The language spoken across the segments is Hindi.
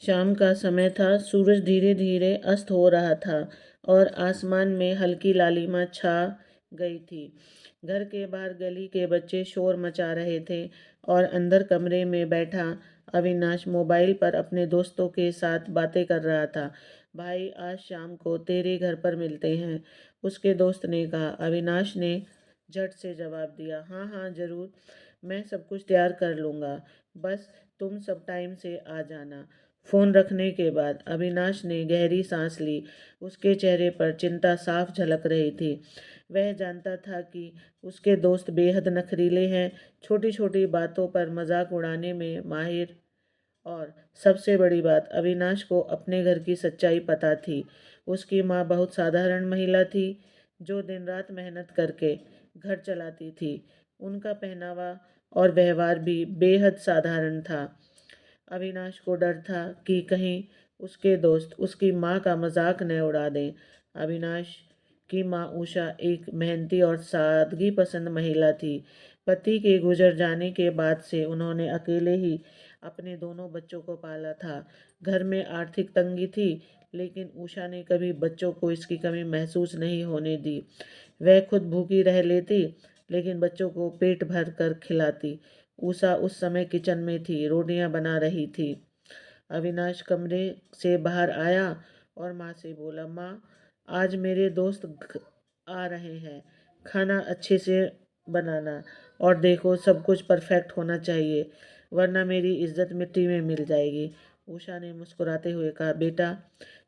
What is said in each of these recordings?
शाम का समय था, सूरज धीरे धीरे अस्त हो रहा था और आसमान में हल्की लालिमा छा गई थी। घर के बाहर गली के बच्चे शोर मचा रहे थे और अंदर कमरे में बैठा अविनाश मोबाइल पर अपने दोस्तों के साथ बातें कर रहा था। भाई, आज शाम को तेरे घर पर मिलते हैं, उसके दोस्त ने कहा। अविनाश ने झट से जवाब दिया, हाँ हाँ जरूर, मैं सब कुछ तैयार कर लूँगा, बस तुम सब टाइम से आ जाना। फ़ोन रखने के बाद अविनाश ने गहरी सांस ली। उसके चेहरे पर चिंता साफ झलक रही थी। वह जानता था कि उसके दोस्त बेहद नखरीले हैं, छोटी छोटी बातों पर मजाक उड़ाने में माहिर। और सबसे बड़ी बात, अविनाश को अपने घर की सच्चाई पता थी। उसकी माँ बहुत साधारण महिला थी, जो दिन रात मेहनत करके घर चलाती थी। उनका पहनावा और व्यवहार भी बेहद साधारण था। अविनाश को डर था कि कहीं उसके दोस्त उसकी माँ का मजाक न उड़ा दें। अविनाश की माँ उषा एक मेहनती और सादगी पसंद महिला थी। पति के गुजर जाने के बाद से उन्होंने अकेले ही अपने दोनों बच्चों को पाला था। घर में आर्थिक तंगी थी, लेकिन उषा ने कभी बच्चों को इसकी कमी महसूस नहीं होने दी। वह खुद भूखी रह लेती, लेकिन बच्चों को पेट भर कर खिलाती। उषा उस समय किचन में थी, रोटियां बना रही थी। अविनाश कमरे से बाहर आया और माँ से बोला, माँ, आज मेरे दोस्त आ रहे हैं, खाना अच्छे से बनाना, और देखो सब कुछ परफेक्ट होना चाहिए, वरना मेरी इज्जत मिट्टी में मिल जाएगी। उषा ने मुस्कुराते हुए कहा, बेटा,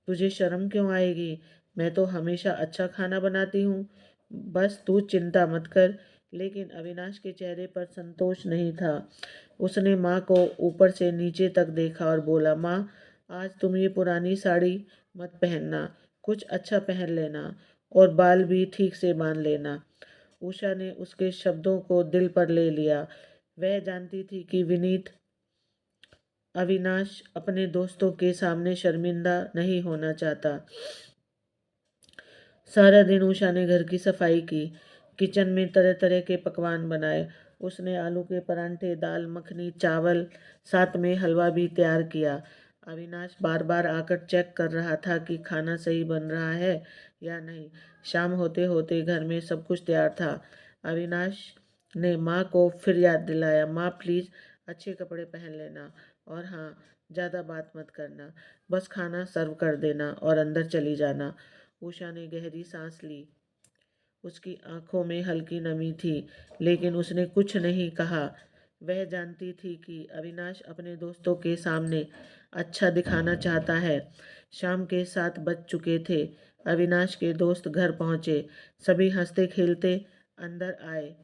तुझे शर्म क्यों आएगी? मैं तो हमेशा अच्छा खाना बनाती हूँ, बस तू चिंता मत कर। लेकिन अविनाश के चेहरे पर संतोष नहीं था। उसने माँ को ऊपर से नीचे तक देखा और बोला, माँ, आज तुम ये पुरानी साड़ी मत पहनना, कुछ अच्छा पहन लेना और बाल भी ठीक से बांध लेना। उषा ने उसके शब्दों को दिल पर ले लिया। वह जानती थी कि विनीत अविनाश अपने दोस्तों के सामने शर्मिंदा नहीं होना चाहता। सारा दिन उषा ने घर की सफाई की, किचन में तरह तरह के पकवान बनाए। उसने आलू के परांठे, दाल मखनी, चावल, साथ में हलवा भी तैयार किया। अविनाश बार बार आकर चेक कर रहा था कि खाना सही बन रहा है या नहीं। शाम होते होते घर में सब कुछ तैयार था। अविनाश ने माँ को फिर याद दिलाया, माँ प्लीज़ अच्छे कपड़े पहन लेना, और हाँ, ज़्यादा बात मत करना, बस खाना सर्व कर देना और अंदर चली जाना। उषा ने गहरी सांस ली। उसकी आंखों में हल्की नमी थी, लेकिन उसने कुछ नहीं कहा। वह जानती थी कि अविनाश अपने दोस्तों के सामने अच्छा दिखाना चाहता है। शाम के 7 बज चुके थे। अविनाश के दोस्त घर पहुंचे। सभी हंसते खेलते अंदर आए।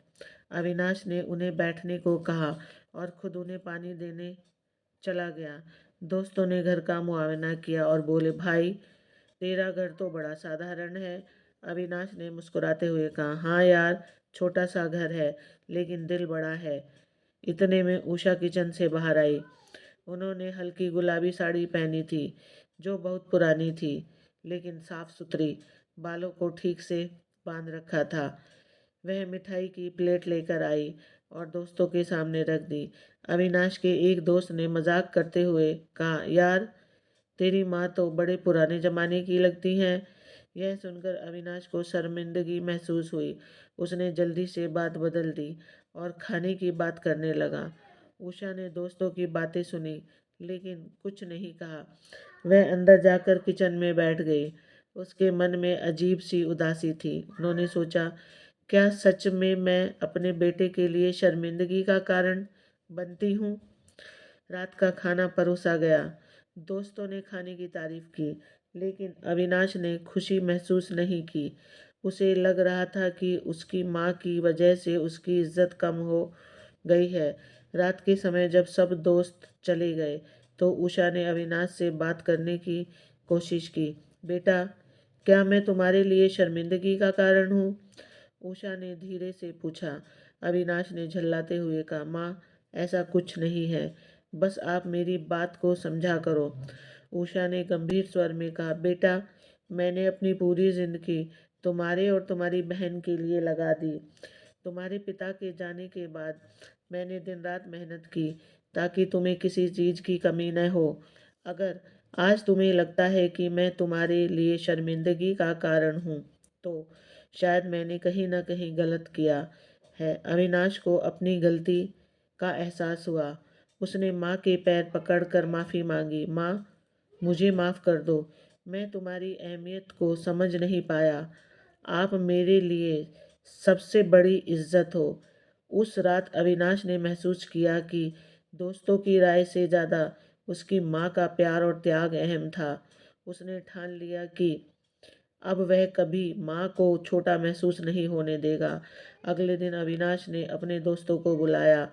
अविनाश ने उन्हें बैठने को कहा और खुद उन्हें पानी देने चला गया। दोस्तों ने घर का मुआयना किया और बोले, भाई, तेरा घर तो बड़ा साधारण है। अविनाश ने मुस्कुराते हुए कहा, हाँ यार, छोटा सा घर है, लेकिन दिल बड़ा है। इतने में उषा किचन से बाहर आई। उन्होंने हल्की गुलाबी साड़ी पहनी थी, जो बहुत पुरानी थी, लेकिन साफ सुथरी। बालों को ठीक से बांध रखा था। वह मिठाई की प्लेट लेकर आई और दोस्तों के सामने रख दी। अविनाश के एक दोस्त ने मजाक करते हुए कहा, यार, तेरी माँ तो बड़े पुराने जमाने की लगती हैं। यह सुनकर अविनाश को शर्मिंदगी महसूस हुई। उसने जल्दी से बात बदल दी और खाने की बात करने लगा। उषा ने दोस्तों की बातें सुनी, लेकिन कुछ नहीं कहा। वह अंदर जाकर किचन में बैठ गई। उसके मन में अजीब सी उदासी थी। उन्होंने सोचा, क्या सच में मैं अपने बेटे के लिए शर्मिंदगी का कारण बनती हूँ? रात का खाना परोसा गया। दोस्तों ने खाने की तारीफ की, लेकिन अविनाश ने खुशी महसूस नहीं की। उसे लग रहा था कि उसकी माँ की वजह से उसकी इज्जत कम हो गई है। रात के समय जब सब दोस्त चले गए, तो उषा ने अविनाश से बात करने की कोशिश की। बेटा, क्या मैं तुम्हारे लिए शर्मिंदगी का कारण हूँ? उषा ने धीरे से पूछा। अविनाश ने झल्लाते हुए कहा, माँ, ऐसा कुछ नहीं है, बस आप मेरी बात को समझा करो। उषा ने गंभीर स्वर में कहा, बेटा, मैंने अपनी पूरी जिंदगी तुम्हारे और तुम्हारी बहन के लिए लगा दी। तुम्हारे पिता के जाने के बाद मैंने दिन रात मेहनत की, ताकि तुम्हें किसी चीज़ की कमी न हो। अगर आज तुम्हें लगता है कि मैं तुम्हारे लिए शर्मिंदगी का कारण हूँ, तो शायद मैंने कहीं न कहीं गलत किया है। अविनाश को अपनी गलती का एहसास हुआ। उसने माँ के पैर पकड़कर माफ़ी माँगी। माँ, मुझे माफ़ कर दो। मैं तुम्हारी अहमियत को समझ नहीं पाया। आप मेरे लिए सबसे बड़ी इज़्ज़त हो। उस रात अविनाश ने महसूस किया कि दोस्तों की राय से ज़्यादा उसकी माँ का प्यार और त्याग अहम था। उसने ठान लिया कि अब वह कभी माँ को छोटा महसूस नहीं होने देगा। अगले दिन अविनाश ने अपने दोस्तों को बुलाया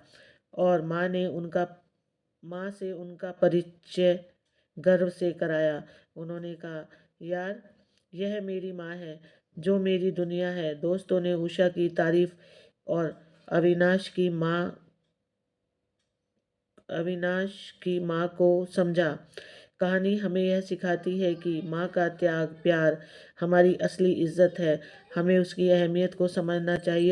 और माँ से उनका परिचय गर्व से कराया। उन्होंने कहा, यार, यह मेरी माँ है, जो मेरी दुनिया है। दोस्तों ने उषा की तारीफ और अविनाश की माँ अविनाश की माँ को समझा। कहानी हमें यह सिखाती है कि माँ का त्याग, प्यार हमारी असली इज्जत है। हमें उसकी अहमियत को समझना चाहिए।